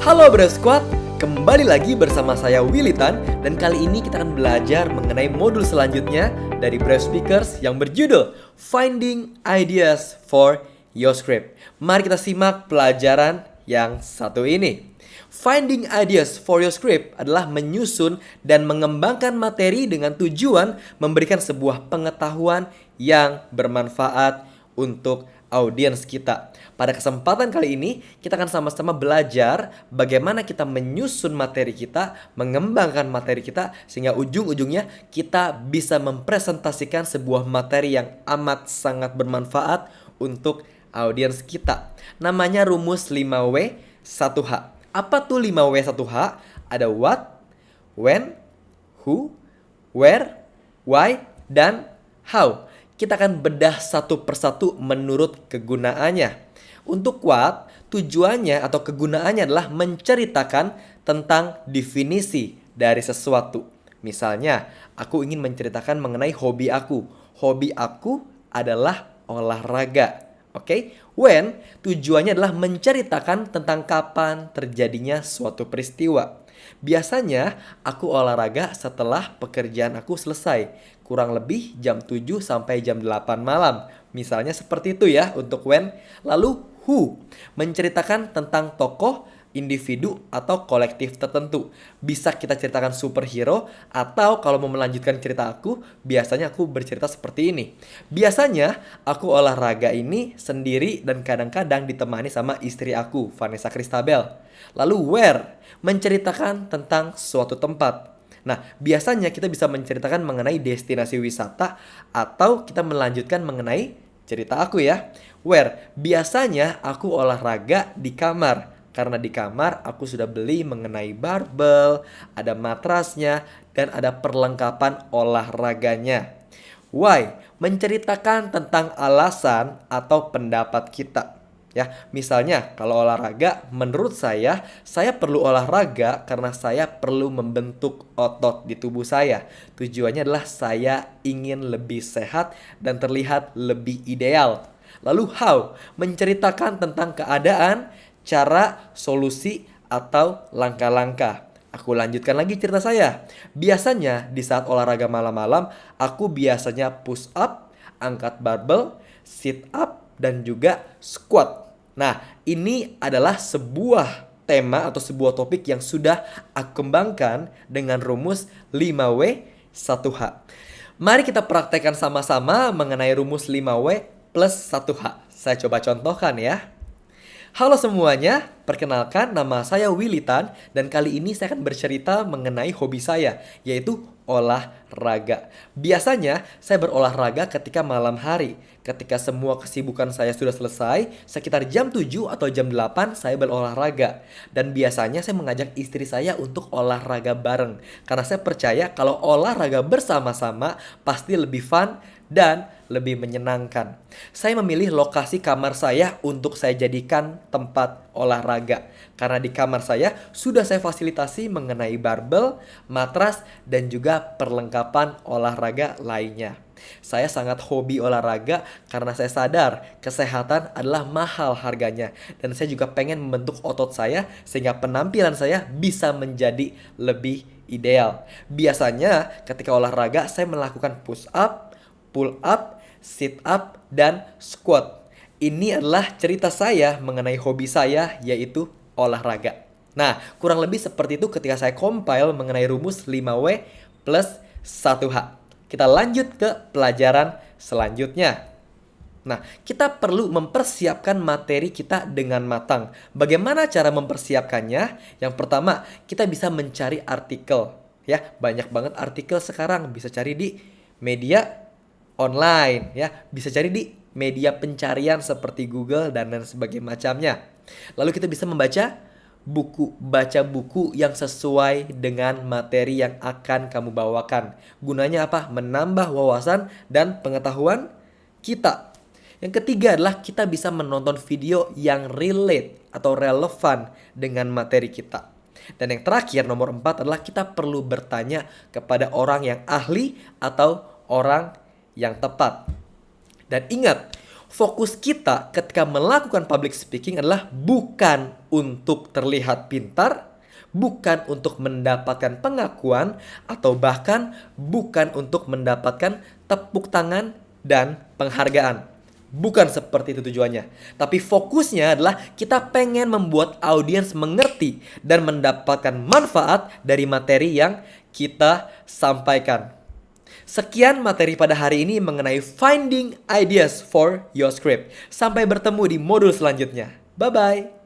Halo Bro Squad, kembali lagi bersama saya Willitan. Dan kali ini kita akan belajar mengenai modul selanjutnya dari Brave Speakers yang berjudul Finding Ideas for Your Script. Mari kita simak pelajaran yang satu ini. Finding ideas for your script adalah menyusun dan mengembangkan materi dengan tujuan memberikan sebuah pengetahuan yang bermanfaat untuk audiens kita. Pada kesempatan kali ini, kita akan sama-sama belajar bagaimana kita menyusun materi kita, mengembangkan materi kita, sehingga ujung-ujungnya kita bisa mempresentasikan sebuah materi yang amat sangat bermanfaat untuk audiens kita. Namanya rumus 5W 1H. Apa tuh 5W 1H? Ada what, when, who, where, why, dan how. Kita akan bedah satu persatu menurut kegunaannya. Untuk what, tujuannya atau kegunaannya adalah menceritakan tentang definisi dari sesuatu. Misalnya, aku ingin menceritakan mengenai hobi aku. Hobi aku adalah olahraga. Oke, when tujuannya adalah menceritakan tentang kapan terjadinya suatu peristiwa. Biasanya aku olahraga setelah pekerjaan aku selesai, kurang lebih jam 7 sampai jam 8 malam. Misalnya seperti itu ya untuk when. Lalu who, menceritakan tentang tokoh, individu, atau kolektif tertentu. Bisa kita ceritakan superhero, atau kalau mau melanjutkan cerita aku, biasanya aku bercerita seperti ini. Biasanya aku olahraga ini sendiri dan kadang-kadang ditemani sama istri aku, Vanessa Christabel. Lalu where, menceritakan tentang suatu tempat. Nah, biasanya kita bisa menceritakan mengenai destinasi wisata, atau kita melanjutkan mengenai cerita aku ya. Where, biasanya aku olahraga di kamar. Karena di kamar aku sudah beli mengenai barbel, ada matrasnya, dan ada perlengkapan olahraganya. Why? Menceritakan tentang alasan atau pendapat kita. Ya, misalnya kalau olahraga, menurut saya perlu olahraga karena saya perlu membentuk otot di tubuh saya. Tujuannya adalah saya ingin lebih sehat dan terlihat lebih ideal. Lalu how? Menceritakan tentang keadaan, cara, solusi, atau langkah-langkah. Aku lanjutkan lagi cerita saya. Biasanya di saat olahraga malam-malam, aku biasanya push up, angkat barbel, sit up, dan juga squat. Nah, ini adalah sebuah tema atau sebuah topik yang sudah aku kembangkan dengan rumus 5W 1H. Mari kita praktekkan sama-sama mengenai rumus 5W plus 1H. Saya coba contohkan ya. Halo semuanya, perkenalkan nama saya Willitan dan kali ini saya akan bercerita mengenai hobi saya, yaitu olahraga. Biasanya saya berolahraga ketika malam hari. Ketika semua kesibukan saya sudah selesai, sekitar jam 7 atau jam 8 saya berolahraga. Dan biasanya saya mengajak istri saya untuk olahraga bareng. Karena saya percaya kalau olahraga bersama-sama pasti lebih fun dan lebih menyenangkan. Saya memilih lokasi kamar saya untuk saya jadikan tempat olahraga. Karena di kamar saya sudah saya fasilitasi mengenai barbel, matras, dan juga perlengkapan olahraga lainnya. Saya sangat hobi olahraga karena saya sadar kesehatan adalah mahal harganya. Dan saya juga pengen membentuk otot saya sehingga penampilan saya bisa menjadi lebih ideal. Biasanya ketika olahraga saya melakukan push up, pull up, sit up, dan squat. Ini adalah cerita saya mengenai hobi saya, yaitu olahraga. Nah, kurang lebih seperti itu ketika saya compile mengenai rumus 5W plus 1H. Kita lanjut ke pelajaran selanjutnya. Nah, kita perlu mempersiapkan materi kita dengan matang. Bagaimana cara mempersiapkannya? Yang pertama, kita bisa mencari artikel. Ya, banyak banget artikel sekarang. Bisa cari di media online, ya, bisa cari di media pencarian seperti Google dan lain sebagainya macamnya. Lalu kita bisa baca buku yang sesuai dengan materi yang akan kamu bawakan. Gunanya apa? Menambah wawasan dan pengetahuan kita. Yang ketiga adalah kita bisa menonton video yang relate atau relevan dengan materi kita. Dan yang terakhir, nomor 4 adalah kita perlu bertanya kepada orang yang ahli atau orang yang tepat. Dan ingat, Fokus kita ketika melakukan public speaking adalah bukan untuk terlihat pintar, bukan untuk mendapatkan pengakuan, atau bahkan bukan untuk mendapatkan tepuk tangan dan penghargaan. Bukan seperti itu tujuannya. Tapi fokusnya adalah kita pengen membuat audiens mengerti dan mendapatkan manfaat dari materi yang kita sampaikan. Sekian materi pada hari ini mengenai finding ideas for your script. Sampai bertemu di modul selanjutnya. Bye-bye.